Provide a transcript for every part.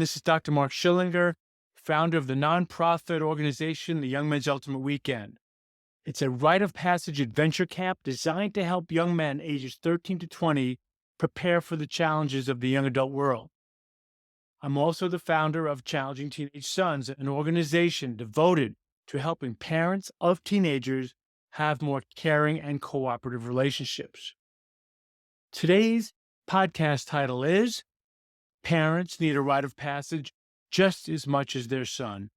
This is Dr. Mark Schillinger, founder of the nonprofit organization, the Young Men's Ultimate Weekend. It's a rite of passage adventure camp designed to help young men ages 13 to 20 prepare for the challenges of the young adult world. I'm also the founder of Challenging Teenage Sons, an organization devoted to helping parents of teenagers have more caring and cooperative relationships. Today's podcast title is Parents Need a Rite of Passage Just as Much as Their Son.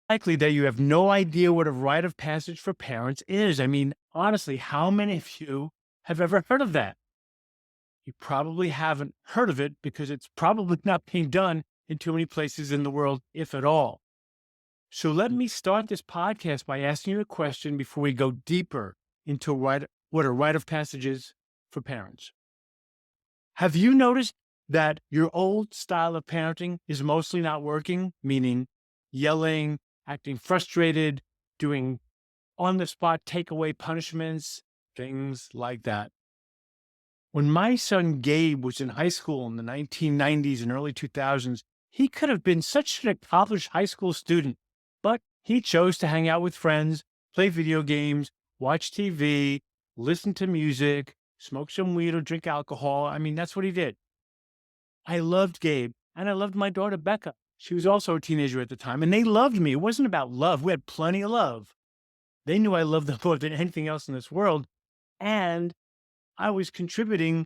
Likely that you have no idea what a rite of passage for parents is. I mean, honestly, how many of you have ever heard of that? You probably haven't heard of it because it's probably not being done in too many places in the world, if at all. So let me start this podcast by asking you a question before we go deeper into what a rite of passage is for parents. Have you noticed that your old style of parenting is mostly not working, meaning yelling, acting frustrated, doing on-the-spot takeaway punishments, things like that? When my son Gabe was in high school in the 1990s and early 2000s, he could have been such an accomplished high school student, but he chose to hang out with friends, play video games, watch TV, listen to music, smoke some weed or drink alcohol. I mean, that's what he did. I loved Gabe, and I loved my daughter, Becca. She was also a teenager at the time, and they loved me. It wasn't about love. We had plenty of love. They knew I loved them more than anything else in this world, and I was contributing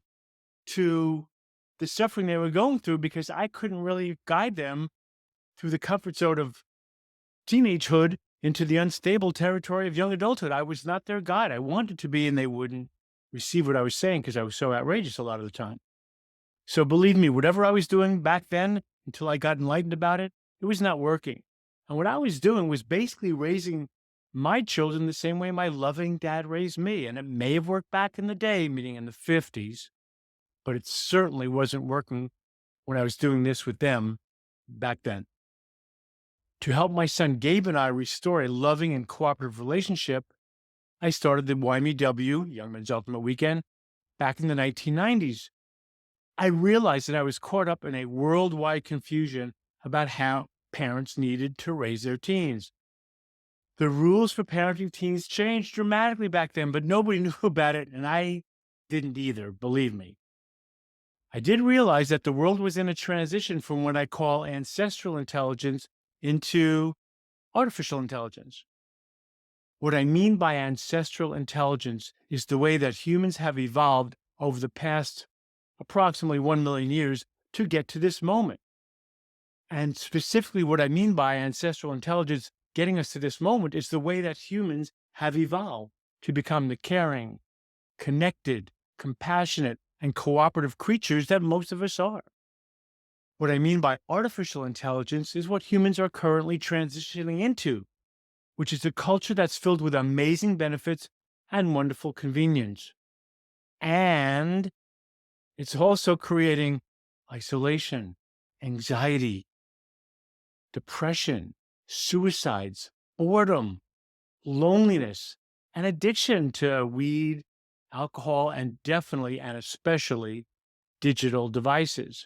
to the suffering they were going through because I couldn't really guide them through the comfort zone of teenagehood into the unstable territory of young adulthood. I was not their guide. I wanted to be, and they wouldn't receive what I was saying because I was so outrageous a lot of the time. So believe me, whatever I was doing back then, until I got enlightened about it, it was not working. And what I was doing was basically raising my children the same way my loving dad raised me. And it may have worked back in the day, meaning in the 50s, but it certainly wasn't working when I was doing this with them back then. To help my son Gabe and I restore a loving and cooperative relationship, I started the YMEW, Young Men's Ultimate Weekend, back in the 1990s. I realized that I was caught up in a worldwide confusion about how parents needed to raise their teens. The rules for parenting teens changed dramatically back then, but nobody knew about it, and I didn't either, believe me. I did realize that the world was in a transition from what I call ancestral intelligence into artificial intelligence. What I mean by ancestral intelligence is the way that humans have evolved over the past approximately 1 million years to get to this moment. And specifically what I mean by ancestral intelligence getting us to this moment is the way that humans have evolved to become the caring, connected, compassionate, and cooperative creatures that most of us are. What I mean by artificial intelligence is what humans are currently transitioning into, which is a culture that's filled with amazing benefits and wonderful convenience. And it's also creating isolation, anxiety, depression, suicides, boredom, loneliness, and addiction to weed, alcohol, and definitely and especially digital devices.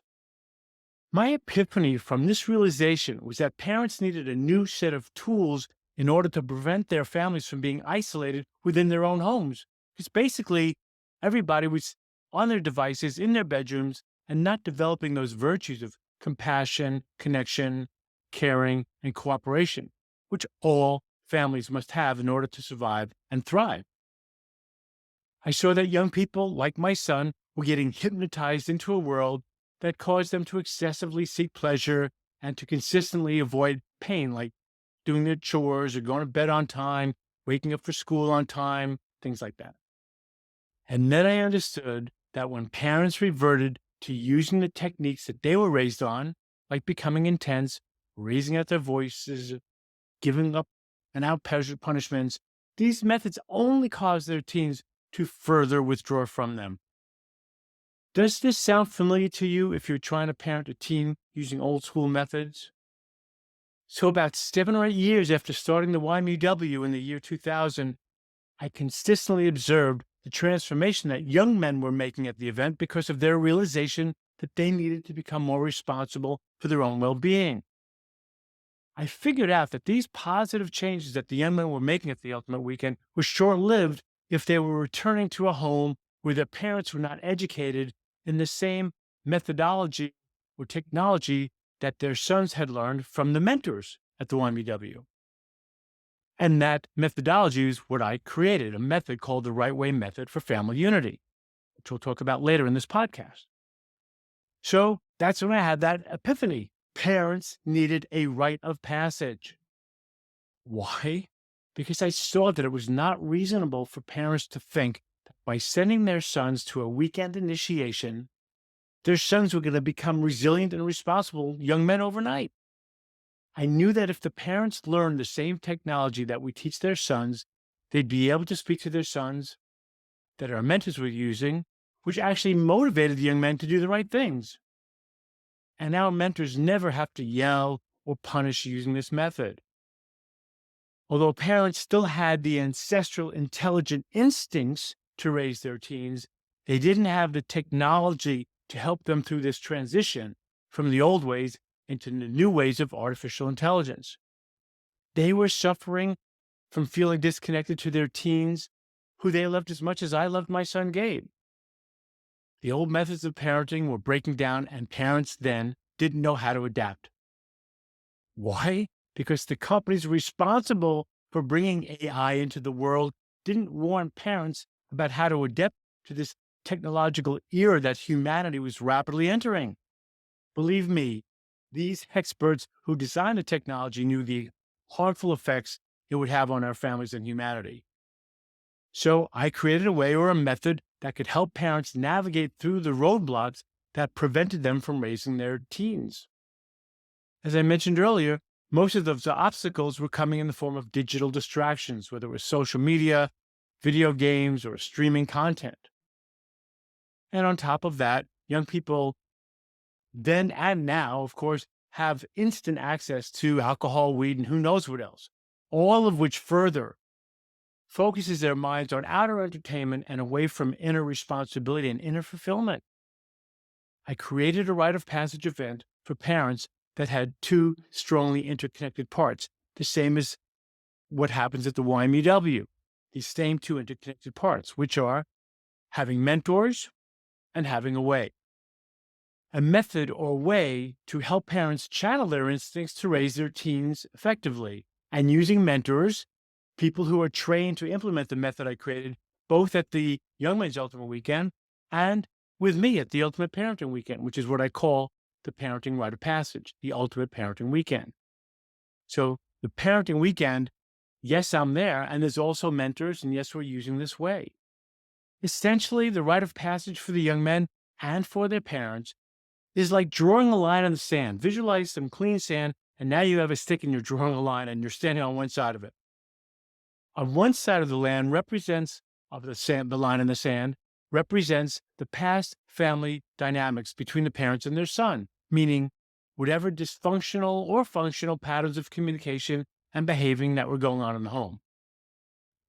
My epiphany from this realization was that parents needed a new set of tools in order to prevent their families from being isolated within their own homes. Because basically, everybody was on their devices, in their bedrooms, and not developing those virtues of compassion, connection, caring, and cooperation, which all families must have in order to survive and thrive. I saw that young people, like my son, were getting hypnotized into a world that caused them to excessively seek pleasure and to consistently avoid pain, like doing their chores or going to bed on time, waking up for school on time, things like that. And then I understood that when parents reverted to using the techniques that they were raised on, like becoming intense, raising out their voices, giving up and out punishments, these methods only caused their teens to further withdraw from them. Does this sound familiar to you if you're trying to parent a teen using old school methods? So about 7 or 8 years after starting the YMEW in the year 2000, I consistently observed the transformation that young men were making at the event because of their realization that they needed to become more responsible for their own well being. I figured out that these positive changes that the young men were making at the Ultimate Weekend were short lived if they were returning to a home where their parents were not educated in the same methodology or technology that their sons had learned from the mentors at the YMW. And that methodology is what I created, a method called the Right Way Method for Family Unity, which we'll talk about later in this podcast. So that's when I had that epiphany. Parents needed a rite of passage. Why? Because I saw that it was not reasonable for parents to think that by sending their sons to a weekend initiation, their sons were going to become resilient and responsible young men overnight. I knew that if the parents learned the same technology that we teach their sons, they'd be able to speak to their sons that our mentors were using, which actually motivated the young men to do the right things. And our mentors never have to yell or punish using this method. Although parents still had the ancestral intelligent instincts to raise their teens, they didn't have the technology to help them through this transition from the old ways into the new ways of artificial intelligence. They were suffering from feeling disconnected to their teens, who they loved as much as I loved my son Gabe. The old methods of parenting were breaking down, and parents then didn't know how to adapt. Why? Because the companies responsible for bringing AI into the world didn't warn parents about how to adapt to this technological era that humanity was rapidly entering. Believe me, these experts who designed the technology knew the harmful effects it would have on our families and humanity. So I created a way or a method that could help parents navigate through the roadblocks that prevented them from raising their teens. As I mentioned earlier, most of those obstacles were coming in the form of digital distractions, whether it was social media, video games, or streaming content. And on top of that, young people then and now, of course, have instant access to alcohol, weed, and who knows what else, all of which further focuses their minds on outer entertainment and away from inner responsibility and inner fulfillment. I created a rite of passage event for parents that had two strongly interconnected parts, the same as what happens at the YMEW, these same two interconnected parts, which are having mentors and having a way. A method or way to help parents channel their instincts to raise their teens effectively, and using mentors, people who are trained to implement the method I created, both at the Young Men's Ultimate Weekend and with me at the Ultimate Parenting Weekend, which is what I call the Parenting Rite of Passage, the Ultimate Parenting Weekend. So the Parenting Weekend, yes, I'm there, and there's also mentors, and yes, we're using this way. Essentially, the rite of passage for the young men and for their parents is like drawing a line in the sand. Visualize some clean sand, and now you have a stick and you're drawing a line, and you're standing on one side of it. On one side of the land the line in the sand represents the past family dynamics between the parents and their son, meaning whatever dysfunctional or functional patterns of communication and behaving that were going on in the home.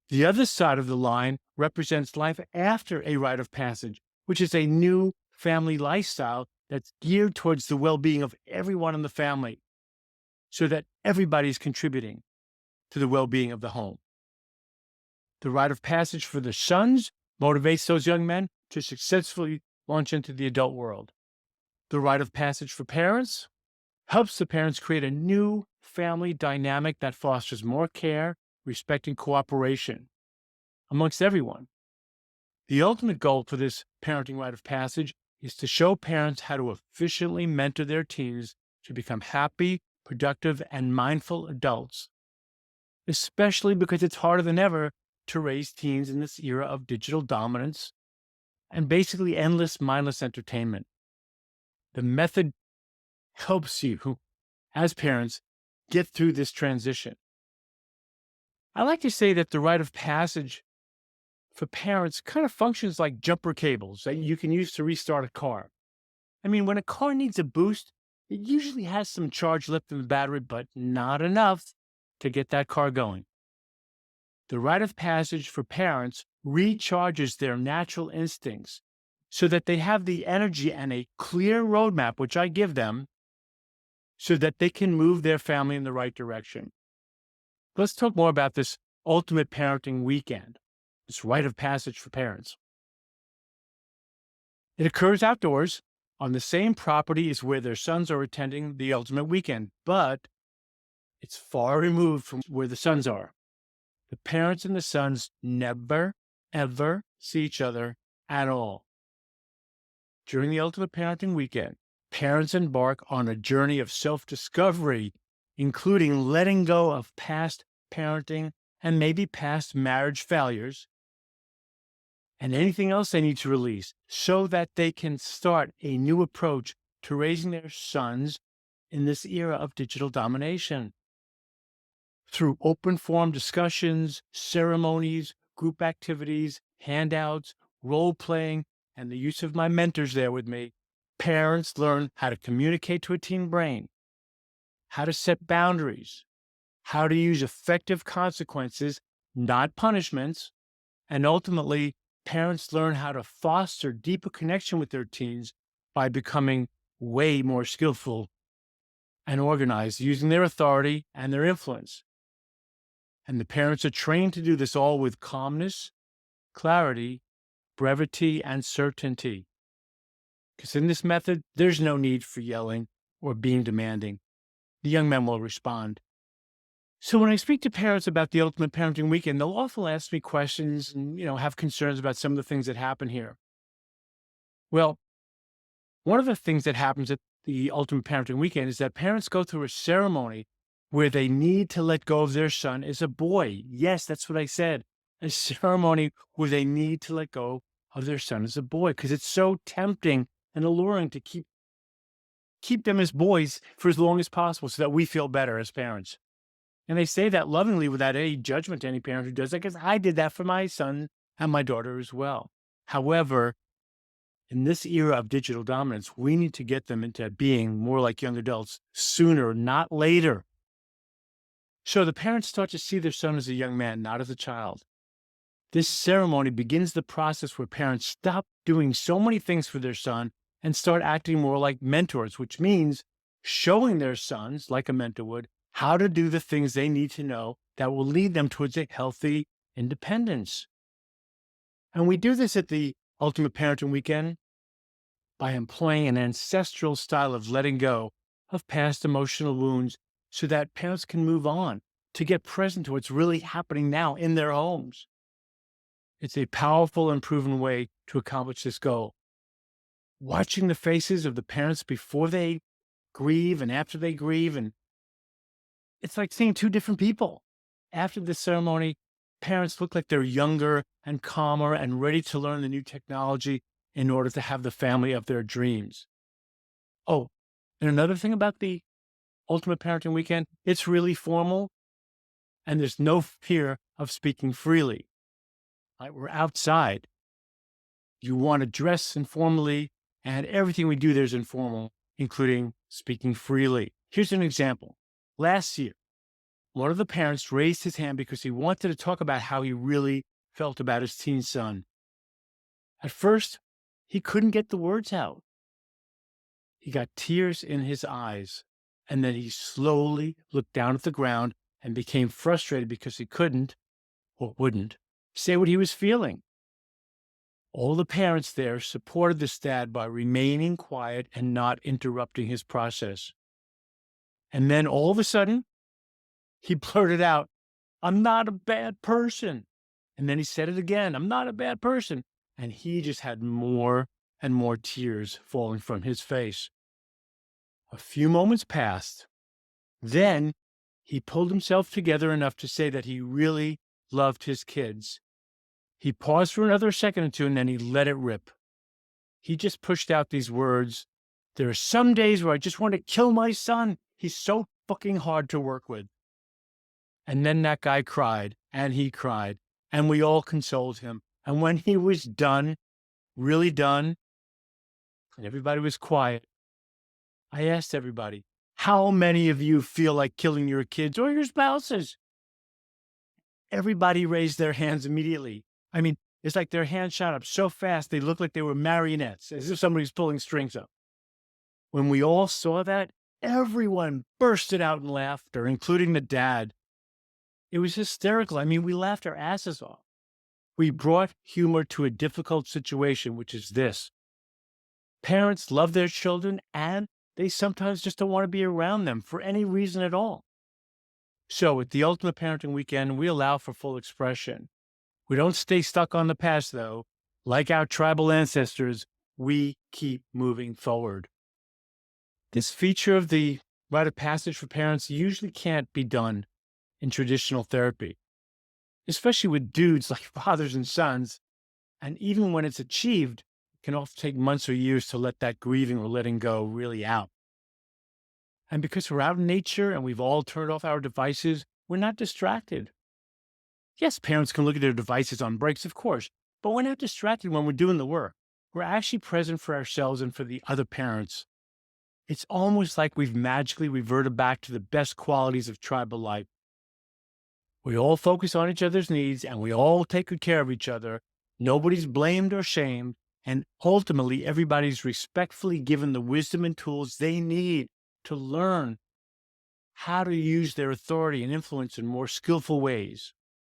The other side of the line represents life after a rite of passage, which is a new family lifestyle that's geared towards the well-being of everyone in the family, so that everybody's contributing to the well-being of the home. The rite of passage for the sons motivates those young men to successfully launch into the adult world. The rite of passage for parents helps the parents create a new family dynamic that fosters more care, respect, and cooperation amongst everyone. The ultimate goal for this parenting rite of passage is to show parents how to efficiently mentor their teens to become happy, productive, and mindful adults, especially because it's harder than ever to raise teens in this era of digital dominance and basically endless, mindless entertainment. The method helps you, as parents, get through this transition. I like to say that the rite of passage for parents kind of functions like jumper cables that you can use to restart a car. I mean, when a car needs a boost, it usually has some charge left in the battery, but not enough to get that car going. The rite of passage for parents recharges their natural instincts so that they have the energy and a clear roadmap, which I give them, so that they can move their family in the right direction. Let's talk more about this ultimate parenting weekend, this rite of passage for parents. It occurs outdoors on the same property as where their sons are attending the ultimate weekend, but it's far removed from where the sons are. The parents and the sons never, ever see each other at all. During the ultimate parenting weekend, parents embark on a journey of self-discovery, including letting go of past parenting and maybe past marriage failures and anything else they need to release so that they can start a new approach to raising their sons in this era of digital domination. Through open forum discussions, ceremonies, group activities, handouts, role playing, and the use of my mentors there with me, parents learn how to communicate to a teen brain, how to set boundaries, how to use effective consequences, not punishments, and ultimately, parents learn how to foster deeper connection with their teens by becoming way more skillful and organized, using their authority and their influence. And the parents are trained to do this all with calmness, clarity, brevity, and certainty. Because in this method, there's no need for yelling or being demanding. The young men will respond. So when I speak to parents about the ultimate parenting weekend, they'll often ask me questions and, have concerns about some of the things that happen here. Well, one of the things that happens at the ultimate parenting weekend is that parents go through a ceremony where they need to let go of their son as a boy. Yes, that's what I said. A ceremony where they need to let go of their son as a boy because it's so tempting and alluring to keep them as boys for as long as possible so that we feel better as parents. And they say that lovingly without any judgment to any parent who does that, because I did that for my son and my daughter as well. However, in this era of digital dominance, we need to get them into being more like young adults sooner, not later. So the parents start to see their son as a young man, not as a child. This ceremony begins the process where parents stop doing so many things for their son and start acting more like mentors, which means showing their sons, like a mentor would, how to do the things they need to know that will lead them towards a healthy independence. And we do this at the Ultimate Parenting Weekend by employing an ancestral style of letting go of past emotional wounds so that parents can move on to get present to what's really happening now in their homes. It's a powerful and proven way to accomplish this goal. Watching the faces of the parents before they grieve and after they grieve, and it's like seeing two different people. After the ceremony, parents look like they're younger and calmer and ready to learn the new technology in order to have the family of their dreams. Oh, and another thing about the Ultimate Parenting Weekend, it's really formal and there's no fear of speaking freely. Like we're outside. You want to dress informally, and everything we do there is informal, including speaking freely. Here's an example. Last year, one of the parents raised his hand because he wanted to talk about how he really felt about his teen son. At first, he couldn't get the words out. He got tears in his eyes, and then he slowly looked down at the ground and became frustrated because he couldn't, or wouldn't, say what he was feeling. All the parents there supported this dad by remaining quiet and not interrupting his process. And then all of a sudden, he blurted out, "I'm not a bad person." And then he said it again, "I'm not a bad person." And he just had more and more tears falling from his face. A few moments passed. Then he pulled himself together enough to say that he really loved his kids. He paused for another second or two, and then he let it rip. He just pushed out these words, "There are some days where I just want to kill my son. He's so fucking hard to work with." And then that guy cried, and he cried, and we all consoled him. And when he was done, really done, and everybody was quiet, I asked everybody, how many of you feel like killing your kids or your spouses? Everybody raised their hands immediately. I mean, it's like their hands shot up so fast, they looked like they were marionettes, as if somebody's pulling strings up. When we all saw that, Everyone bursted out in laughter, including the dad. It was hysterical. I mean, we laughed our asses off. We brought humor to a difficult situation, which is this: parents love their children and they sometimes just don't want to be around them for any reason at all. So, at the Ultimate Parenting Weekend, we allow for full expression. We don't stay stuck on the past, though. Like our tribal ancestors, we keep moving forward. This feature of the rite of passage for parents usually can't be done in traditional therapy, especially with dudes like fathers and sons. And even when it's achieved, it can often take months or years to let that grieving or letting go really out. And because we're out in nature and we've all turned off our devices, we're not distracted. Yes, parents can look at their devices on breaks, of course, but we're not distracted when we're doing the work. We're actually present for ourselves and for the other parents. It's almost like we've magically reverted back to the best qualities of tribal life. We all focus on each other's needs and we all take good care of each other. Nobody's blamed or shamed. And ultimately, everybody's respectfully given the wisdom and tools they need to learn how to use their authority and influence in more skillful ways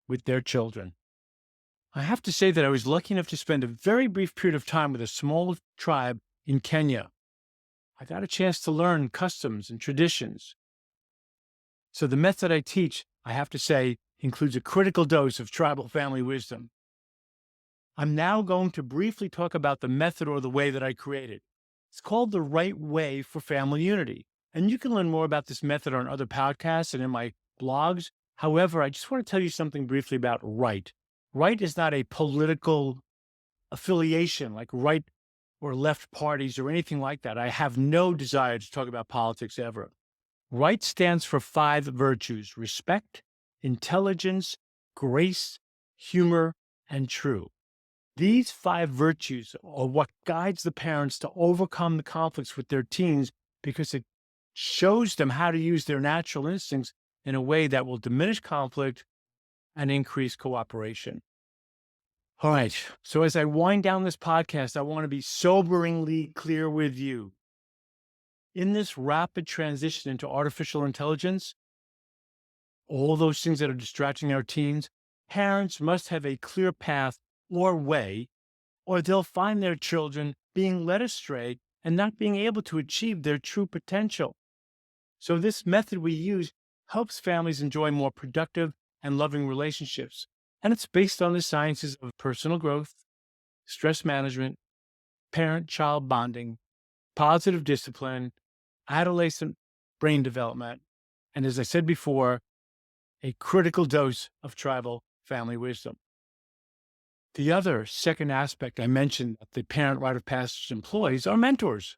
with their children. I have to say that I was lucky enough to spend a very brief period of time with a small tribe in Kenya. I got a chance to learn customs and traditions. So the method I teach, I have to say, includes a critical dose of tribal family wisdom. I'm now going to briefly talk about the method or the way that I created. It's called the Rite Way for Family Unity. And you can learn more about this method on other podcasts and in my blogs. However, I just want to tell you something briefly about Rite. Rite is not a political affiliation like right or left parties or anything like that. I have no desire to talk about politics ever. Rite stands for 5 virtues: respect, intelligence, grace, humor, and true. These 5 virtues are what guides the parents to overcome the conflicts with their teens because it shows them how to use their natural instincts in a way that will diminish conflict and increase cooperation. All right, so as I wind down this podcast, I want to be soberingly clear with you. In this rapid transition into artificial intelligence, all those things that are distracting our teens, parents must have a clear path or way, or they'll find their children being led astray and not being able to achieve their true potential. So this method we use helps families enjoy more productive and loving relationships. And it's based on the sciences of personal growth, stress management, parent-child bonding, positive discipline, adolescent brain development, and as I said before, a critical dose of tribal family wisdom. The other second aspect I mentioned that the parent rite of passage employs are mentors.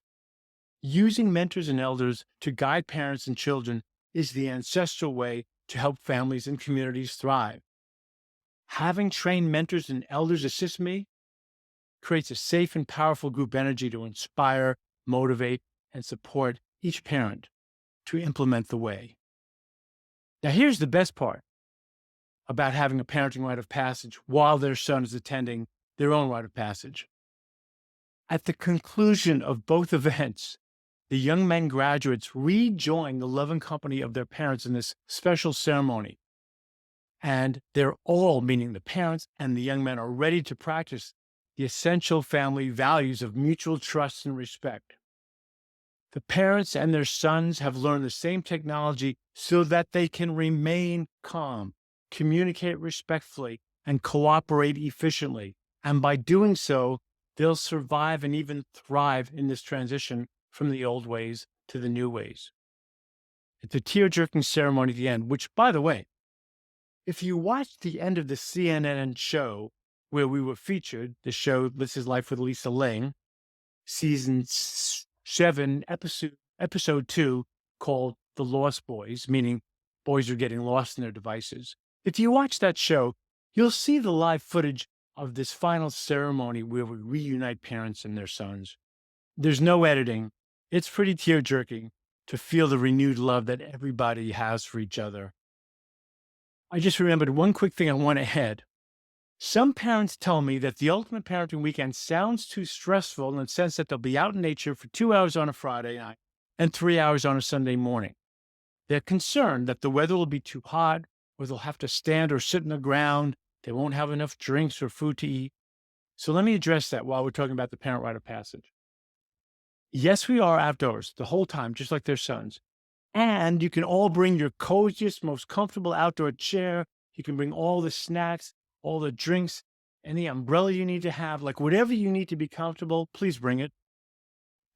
Using mentors and elders to guide parents and children is the ancestral way to help families and communities thrive. Having trained mentors and elders assist me creates a safe and powerful group energy to inspire, motivate, and support each parent to implement the way. Now, here's the best part about having a parenting rite of passage while their son is attending their own rite of passage. At the conclusion of both events, the young men graduates rejoin the loving company of their parents in this special ceremony. And they're all, meaning the parents and the young men, are ready to practice the essential family values of mutual trust and respect. The parents and their sons have learned the same technology so that they can remain calm, communicate respectfully, and cooperate efficiently. And by doing so, they'll survive and even thrive in this transition from the old ways to the new ways. It's a tear-jerking ceremony at the end, which, by the way, if you watched the end of the CNN show where we were featured, the show This Is Life with Lisa Ling, season 7, episode 2, called The Lost Boys, meaning boys are getting lost in their devices. If you watch that show, you'll see the live footage of this final ceremony where we reunite parents and their sons. There's no editing. It's pretty tear-jerking to feel the renewed love that everybody has for each other. I just remembered one quick thing I want to add. Some parents tell me that the Ultimate Parenting Weekend sounds too stressful in the sense that they'll be out in nature for 2 hours on a Friday night, and 3 hours on a Sunday morning. They're concerned that the weather will be too hot, or they'll have to stand or sit on the ground. They won't have enough drinks or food to eat. So let me address that while we're talking about the parent rite of passage. Yes, we are outdoors the whole time, just like their sons. And you can all bring your coziest, most comfortable outdoor chair. You can bring all the snacks, all the drinks, any umbrella you need to have, like whatever you need to be comfortable, please bring it.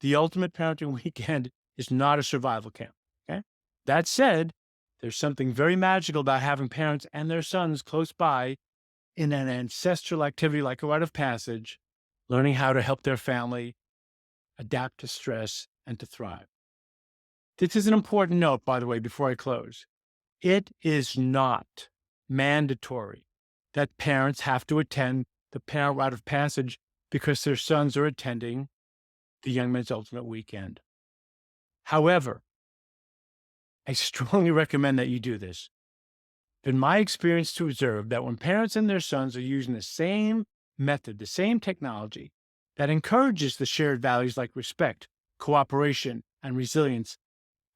The ultimate parenting weekend is not a survival camp. Okay. That said, there's something very magical about having parents and their sons close by in an ancestral activity like a rite of passage, learning how to help their family adapt to stress and to thrive. This is an important note, by the way, before I close. It is not mandatory that parents have to attend the parent rite of passage because their sons are attending the Young Men's Ultimate Weekend. However, I strongly recommend that you do this. Been my experience to observe that when parents and their sons are using the same method, the same technology that encourages the shared values like respect, cooperation, and resilience,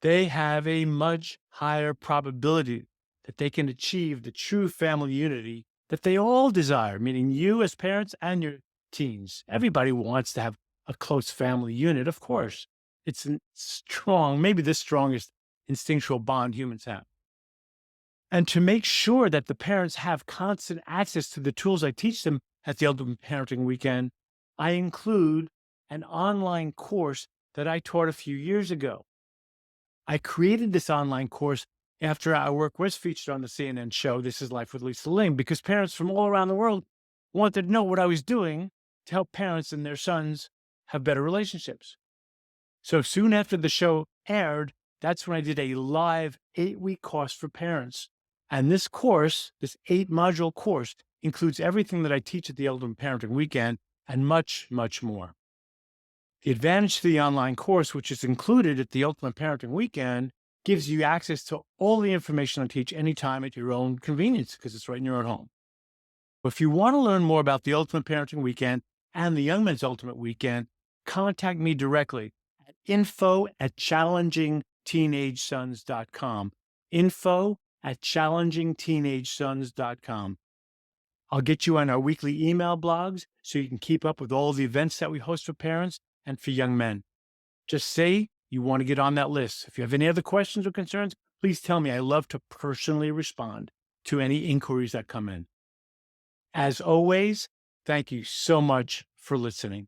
they have a much higher probability that they can achieve the true family unity that they all desire, meaning you as parents and your teens. Everybody wants to have a close family unit, of course. It's a strong, maybe the strongest instinctual bond humans have. And to make sure that the parents have constant access to the tools I teach them at the Ultimate Parenting Weekend, I include an online course that I taught a few years ago. I created this online course after our work was featured on the CNN show, This is Life with Lisa Ling, because parents from all around the world wanted to know what I was doing to help parents and their sons have better relationships. So soon after the show aired, that's when I did a live 8-week course for parents. And this course, this 8-module course, includes everything that I teach at the Ultimate Parenting Weekend and much, much more. The advantage to the online course, which is included at the Ultimate Parenting Weekend, gives you access to all the information I teach anytime at your own convenience because it's right in your own home. If you want to learn more about the Ultimate Parenting Weekend and the Young Men's Ultimate Weekend, contact me directly at info@challengingteenagesons.com. info@challengingteenagesons.com. I'll get you on our weekly email blogs so you can keep up with all the events that we host for parents and for young men. Just say you want to get on that list. If you have any other questions or concerns, please tell me. I love to personally respond to any inquiries that come in. As always, thank you so much for listening.